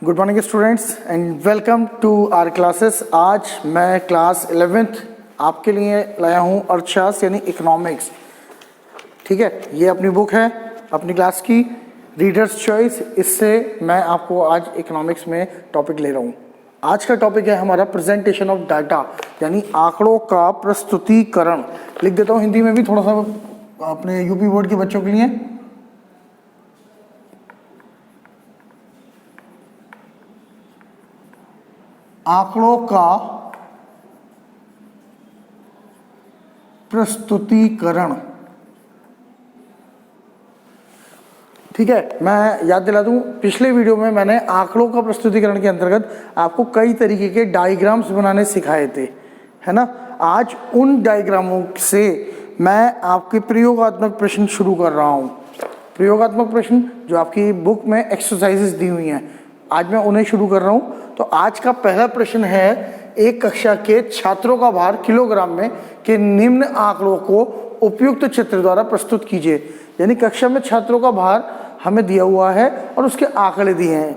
Good morning students and welcome to our classes. आज मैं class 11th आपके लिए लाया हूँ अर्थशास्त्र यानी इकोनॉमिक्स। ठीक है, ये अपनी बुक है अपनी क्लास की रीडर्स चॉइस। इससे मैं आपको आज इकोनॉमिक्स में टॉपिक ले रहा हूँ। आज का टॉपिक है हमारा प्रेजेंटेशन ऑफ डाटा यानी आंकड़ों का प्रस्तुतिकरण। लिख देता हूँ हिंदी में भी थोड़ा सा अपने यूपी बोर्ड के बच्चों के लिए। आंकड़ों का प्रस्तुतिकरण। ठीक है, मैं याद दिला दूं, पिछले वीडियो में मैंने आंकड़ों का प्रस्तुतिकरण के अंतर्गत आपको कई तरीके के डायग्राम्स बनाने सिखाए थे, है ना। आज उन डायग्रामों से मैं आपके प्रयोगात्मक प्रश्न शुरू कर रहा हूं। प्रयोगात्मक प्रश्न जो आपकी बुक में एक्सरसाइजेस दी हुई हैं, आज मैं उन्हें शुरू कर रहा हूं। तो आज का पहला प्रश्न है, एक कक्षा के छात्रों का भार किलोग्राम में के निम्न आंकड़ों को उपयुक्त चित्र द्वारा प्रस्तुत कीजिए। यानी कक्षा में छात्रों का भार हमें दिया हुआ है और उसके आंकड़े दिए हैं।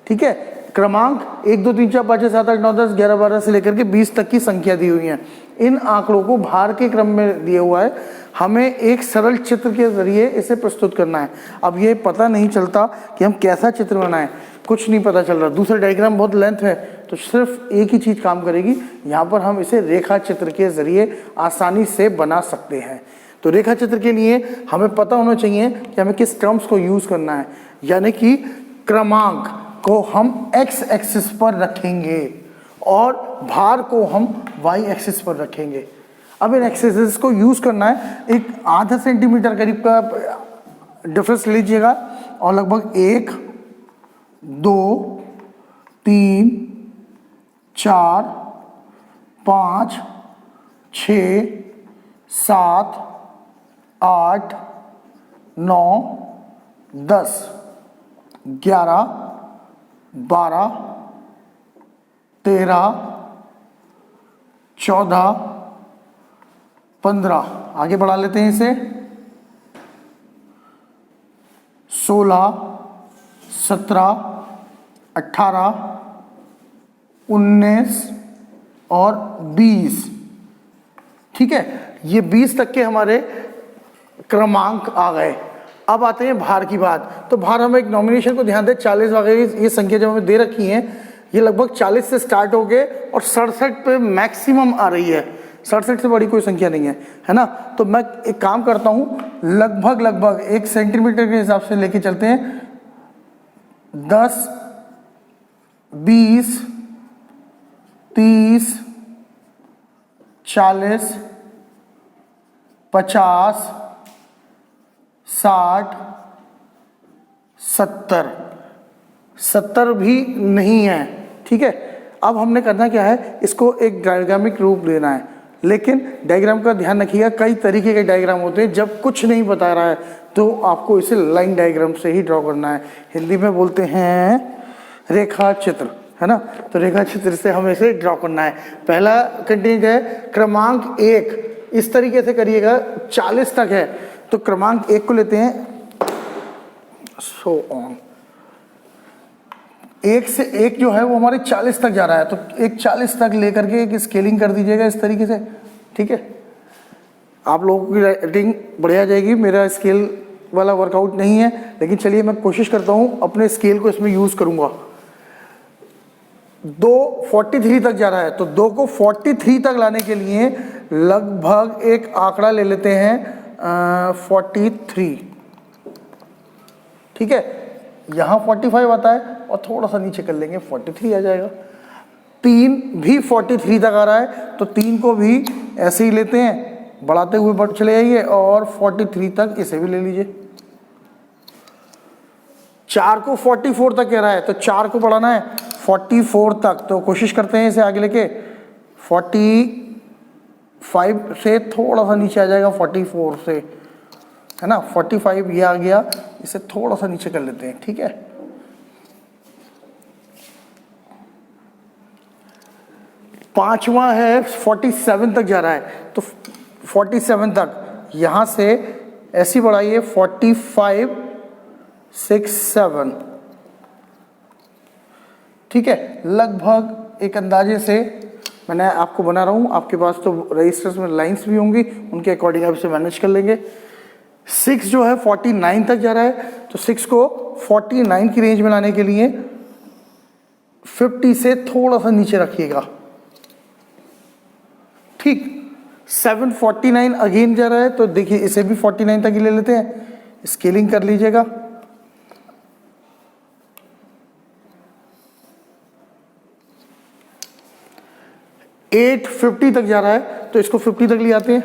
ठीक है, क्रमांक 1 2 3 4 5 6 7 8 9 10 11 12 से लेकर के 20 तक की संख्या दी हुई है। इन आंकड़ों को भार के क्रम में दिया हुआ है, हमें एक सरल चित्र के जरिए इसे प्रस्तुत करना है। अब ये पता नहीं चलता कि हम कैसा चित्र बनाएं, कुछ नहीं पता चल रहा। दूसरा डायग्राम बहुत लेंथ है तो सिर्फ एक ही चीज काम करेगी, यहाँ पर हम इसे रेखा चित्र के जरिए आसानी से बना सकते हैं। तो रेखा चित्र के लिए हमें पता होना चाहिए कि हमें किस टर्म्स को यूज करना है। यानी कि क्रमांक को हम x एक्सिस पर रखेंगे और भार को हम y एक्सिस पर रखेंगे। अब इन एक्सिस को यूज करना है, एक आधा सेंटीमीटर करीब का डिफरेंस लीजिएगा और लगभग 1 2 3 4 5 6 7 8 9 10 11 12 13 14 15, आगे बढ़ा लेते हैं इसे, 16 17 18 19 और 20। ठीक है, ये 20 तक के हमारे क्रमांक आ गए। अब आते हैं भार की बात। तो भार हम एक नॉमिनेशन को ध्यान दें, 40 वगैरह ये संख्या जब हमें दे रखी है, ये लगभग 40 से स्टार्ट हो गए और 67 पे मैक्सिमम आ रही है। 67 से बड़ी कोई संख्या नहीं है ना। तो मैं एक काम करता हूं, लगभग 1 सेंटीमीटर के हिसाब से लेके चलते हैं। 10 20 30 40 50 60 70 भी नहीं है। ठीक है, अब हमने करना क्या है, इसको एक डायग्रामिक रूप देना है। लेकिन डायग्राम का ध्यान रखिएगा, कई तरीके के डायग्राम होते हैं। जब कुछ नहीं बता रहा है तो आपको इसे लाइन डायग्राम से ही ड्रॉ करना है। हिंदी में बोलते हैं रेखा चित्र, है ना। तो रेखा चित्र से हमें इसे ड्रॉ करना है। पहला कंटेंट है क्रमांक 1, इस तरीके से करिएगा, 40 तक है तो क्रमांक 1 को लेते हैं, सो ऑन। 1 से 1 जो है वो हमारे 40 तक जा रहा है, तो एक 40 तक लेकर के एक स्केलिंग कर दीजिएगा इस तरीके से। ठीक है, आप लोगों की राइटिंग बढ़िया जाएगी। मेरा स्केल वाला वर्कआउट नहीं है, लेकिन चलिए मैं कोशिश करता हूँ अपने स्केल को इसमें यूज करूंगा। 2 43 तक जा रहा है, तो 2 को 43 तक लाने के लिए लगभग एक आंकड़ा ले लेते हैं 43। ठीक है, यहाँ 45 आता है और थोड़ा सा नीचे कर लेंगे, 43 आ जाएगा। 3 भी 43 तक आ रहा है, तो 3 को भी ऐसे ही लेते हैं, बढ़ाते हुए बढ़ चले जाइए और 43 तक इसे भी ले लीजिए। 4 को 44 तक कह रहा है, तो 4 को बढ़ाना है 44 तक। तो कोशिश करते हैं इसे आगे लेके, 45 से थोड़ा सा नीचे आ जाएगा, 44 से, है ना। 45 ये आ गया, इसे थोड़ा सा नीचे कर लेते हैं। ठीक है, पांचवा है 47 तक जा रहा है, तो 47 तक यहां से ऐसी बढ़ाइए 45 6 7, ठीक है, लगभग एक अंदाजे से मैंने आपको बना रहा हूँ, आपके पास तो रजिस्टर्स में लाइंस भी होंगी, उनके अकॉर्डिंग आप इसे मैनेज कर लेंगे। 6 जो है 49 तक जा रहा है, तो 6 को 49 की रेंज में लाने के लिए 50 से थोड़ा सा नीचे रखिएगा, ठीक। 749 अगेन जा रहा है, तो देखिए इसे भी 49 तक ही ले लेते हैं, स्केलिंग कर लीजिएगा। 850 तक जा रहा है, तो इसको 50 तक ले आते हैं।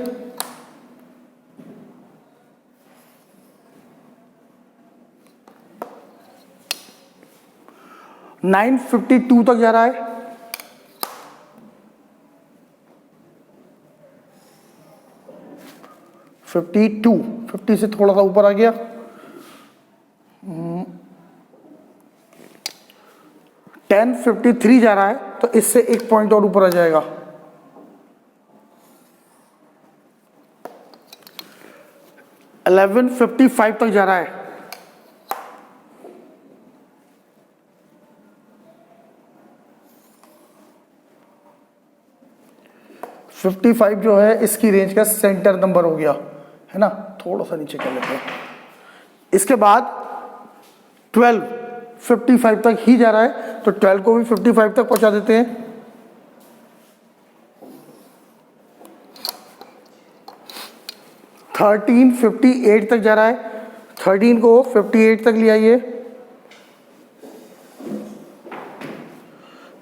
952 तक जा रहा है, 50 से थोड़ा सा ऊपर आ गया। 1053 जा रहा है, तो इससे एक पॉइंट और ऊपर आ जाएगा। 1155 तक जा रहा है, 55 जो है इसकी रेंज का सेंटर नंबर हो गया, है ना, थोड़ा सा नीचे कर लेते हैं। इसके बाद 12 55 तक ही जा रहा है, तो 12 को भी 55 तक पहुंचा देते हैं। 1358 तक जा रहा है, 13 को 58 तक ले आइए।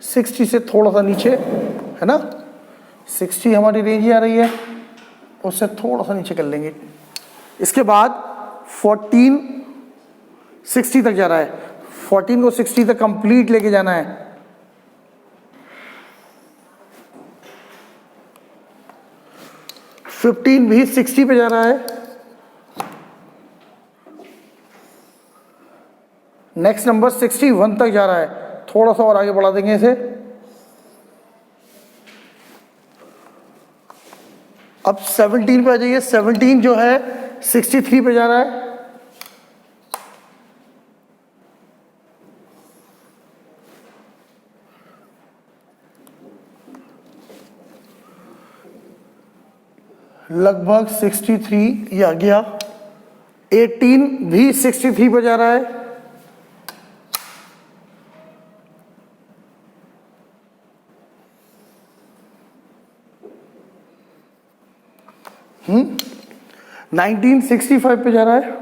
60 से थोड़ा सा नीचे, है ना, 60 हमारी रेंज ही आ रही है, उससे थोड़ा सा नीचे कर लेंगे। इसके बाद 1460 तक जा रहा है, 14 को 60 तक कंप्लीट लेके जाना है। 15 भी 60 पे जा रहा है। नेक्स्ट नंबर 61 तक जा रहा है, थोड़ा सा और आगे बढ़ा देंगे इसे। अब 17 पे आ जाइए, 17 जो है 63 पे जा रहा है। लगभग 63 ये आ गया। 18 भी 63 पे जा रहा है। हम्म 1965 पे जा रहा है।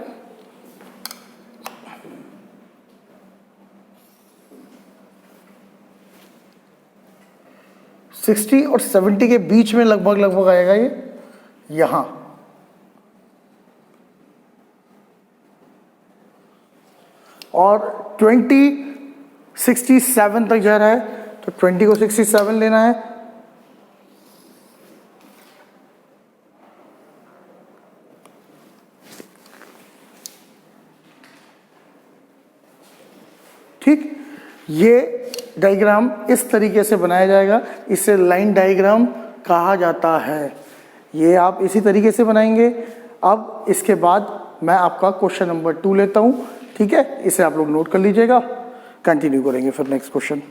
सिक्सटी और 70 के बीच में लगभग आएगा ये यहां। और 2067 तक जा रहा है, तो 20 को 67 लेना है। ठीक, ये डायग्राम इस तरीके से बनाया जाएगा, इसे लाइन डायग्राम कहा जाता है। ये आप इसी तरीके से बनाएंगे। अब इसके बाद मैं आपका क्वेश्चन नंबर 2 लेता हूं, ठीक है, इसे आप लोग नोट कर लीजिएगा। कंटिन्यू करेंगे फिर नेक्स्ट क्वेश्चन।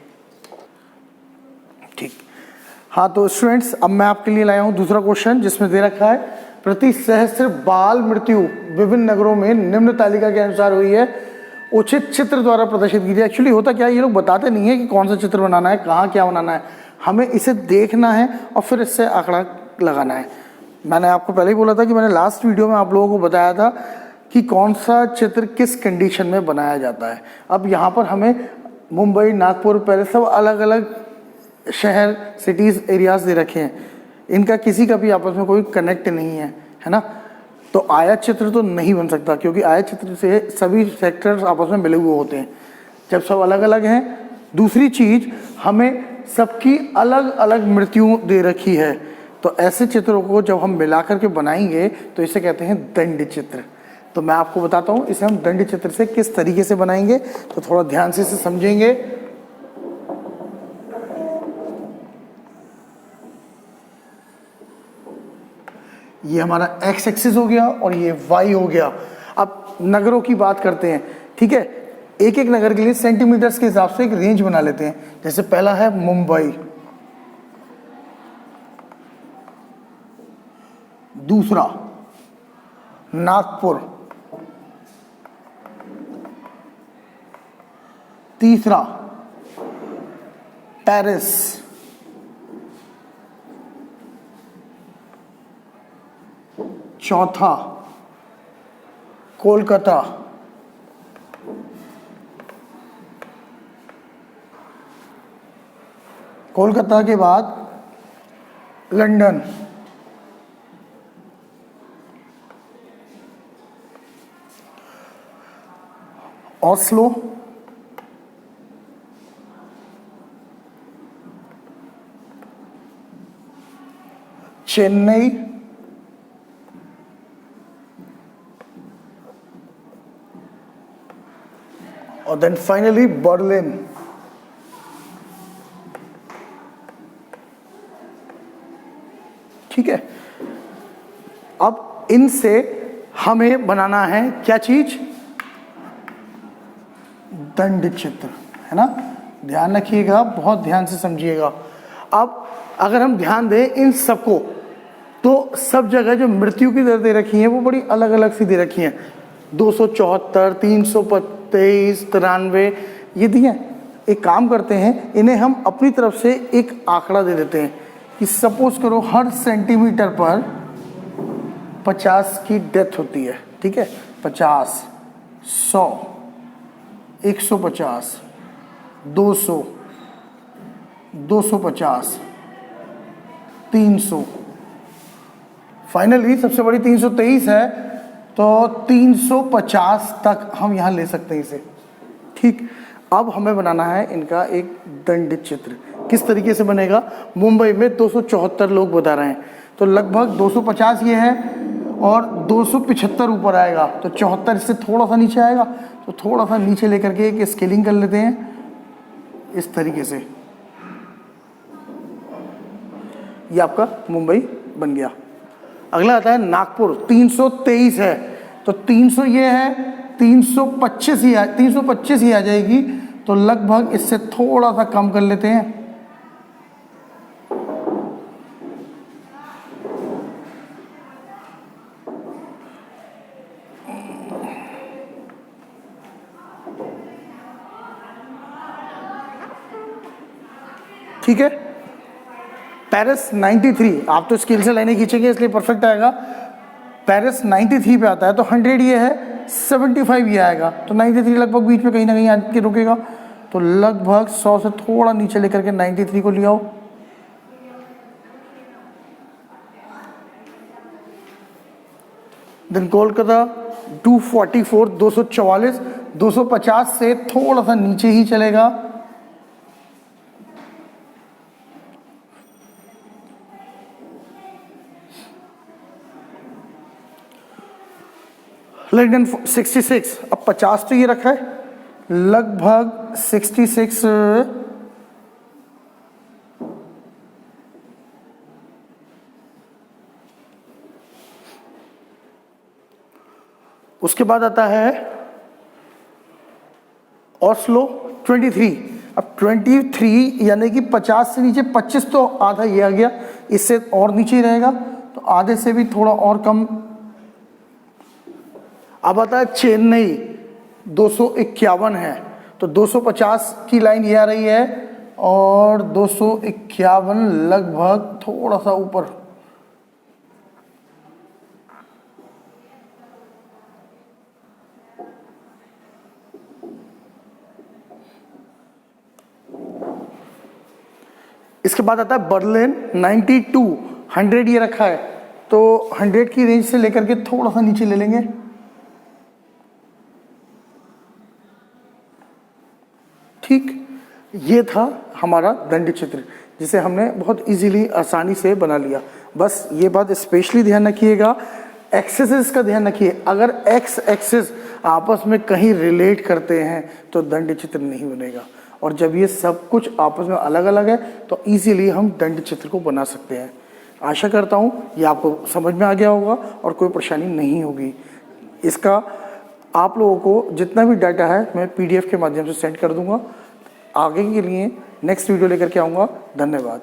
ठीक, हाँ तो स्टूडेंट्स, अब मैं आपके लिए लाया हूं दूसरा क्वेश्चन, जिसमें दे रखा है प्रति सहस्त्र बाल मृत्यु विभिन्न नगरों में निम्न तालिका के अनुसार हुई है, उचित चित्र द्वारा प्रदर्शित कीजिए। एक्चुअली होता क्या है, ये लोग बताते नहीं है कि कौन सा चित्र बनाना है, कहाँ क्या बनाना है, हमें इसे देखना है और फिर इससे आंकड़ा लगाना है। मैंने आपको पहले ही बोला था कि मैंने लास्ट वीडियो में आप लोगों को बताया था कि कौन सा चित्र किस कंडीशन में बनाया जाता है। अब यहाँ पर हमें मुंबई, नागपुर, पेरिस, सब अलग अलग शहर, सिटीज़, एरियाज दे रखे हैं, इनका किसी का भी आपस में कोई कनेक्ट नहीं है, है ना। तो आयत चित्र तो नहीं बन सकता, क्योंकि आयत चित्र से सभी सेक्टर्स आपस में मिले हुए होते हैं, जब सब अलग अलग हैं। दूसरी चीज़, हमें सबकी अलग अलग मृत्यु दे रखी है, तो ऐसे चित्रों को जब हम मिलाकर के बनाएंगे तो इसे कहते हैं दंड चित्र। तो मैं आपको बताता हूँ इसे हम दंड चित्र से किस तरीके से बनाएंगे, तो थोड़ा ध्यान से इसे समझेंगे। ये हमारा एक्स एक्सिस हो गया और ये वाई हो गया। अब नगरों की बात करते हैं, ठीक है। एक एक नगर के लिए सेंटीमीटर्स के हिसाब से एक रेंज बना लेते हैं। जैसे पहला है मुंबई, दूसरा नागपुर, तीसरा पेरिस, चौथा कोलकाता, कोलकाता के बाद लंदन, ओस्लो, चेन्नई, और देन फाइनली बर्लिन। ठीक है, अब इनसे हमें बनाना है क्या चीज? दंड चित्र, है ना। ध्यान रखिएगा, बहुत ध्यान से समझिएगा। अब अगर हम ध्यान दें इन सबको, तो सब जगह जो मृत्यु की दर दे रखी है वो बड़ी अलग अलग सी दे रखी हैं। 274, 323, 93 ये दी हैं। एक काम करते हैं, इन्हें हम अपनी तरफ से एक आंकड़ा दे देते हैं कि सपोज करो हर सेंटीमीटर पर 50 की डेथ होती है। ठीक है, 50, 100, 150, 200, 250, 300, फाइनली सबसे बड़ी 323 है, तो 350 तक हम यहाँ ले सकते हैं इसे। ठीक, अब हमें बनाना है इनका एक दंड चित्र। किस तरीके से बनेगा? मुंबई में 274 लोग बता रहे हैं, तो लगभग 250 ये है और 275 ऊपर आएगा, तो 74 इससे थोड़ा सा नीचे आएगा, तो थोड़ा सा नीचे लेकर के एक स्केलिंग कर लेते हैं इस तरीके से। ये आपका मुंबई बन गया। अगला आता है नागपुर, 323 है, तो 300 ये है, 325 ही आ जाएगी, तो लगभग इससे थोड़ा सा कम कर लेते हैं। ठीक है, पेरिस 93, आप तो स्केल से लाइनें खींचेंगे इसलिए परफेक्ट आएगा। पेरिस 93 पे आता है, तो 100 ये है, 75 ये आएगा, तो 93 लगभग बीच में कहीं ना कहीं आके रुकेगा, तो लगभग 100 से थोड़ा नीचे लेकर के 93 को ले आओ। देन कोलकाता 244, 244, 250 से थोड़ा सा नीचे ही चलेगा। लंदन 66, अब 50 तो ये रखा है, लगभग 66, उसके बाद आता है ओस्लो 23। अब 23 यानी कि 50 से नीचे 25, तो आधा ये आ गया, इससे और नीचे ही रहेगा, तो आधे से भी थोड़ा और कम। अब आता है चेन्नई, 251 है, तो 250 की लाइन ये आ रही है और 251 लगभग थोड़ा सा ऊपर। इसके बाद आता है बर्लिन 92, 100 ये रखा है, तो 100 की रेंज से लेकर के थोड़ा सा नीचे ले लेंगे। ठीक, ये था हमारा दंड चित्र, जिसे हमने बहुत इजीली आसानी से बना लिया। बस ये बात स्पेशली ध्यान रखिएगा, एक्सेसेस का ध्यान रखिए। अगर एक्स एक्सेस आपस में कहीं रिलेट करते हैं तो दंड चित्र नहीं बनेगा, और जब ये सब कुछ आपस में अलग अलग है तो इजीली हम दंड चित्र को बना सकते हैं। आशा करता हूँ ये आपको समझ में आ गया होगा और कोई परेशानी नहीं होगी। इसका आप लोगों को जितना भी डाटा है मैं PDF के माध्यम से सेंड कर दूंगा। आगे के लिए नेक्स्ट वीडियो लेकर के आऊँगा। धन्यवाद।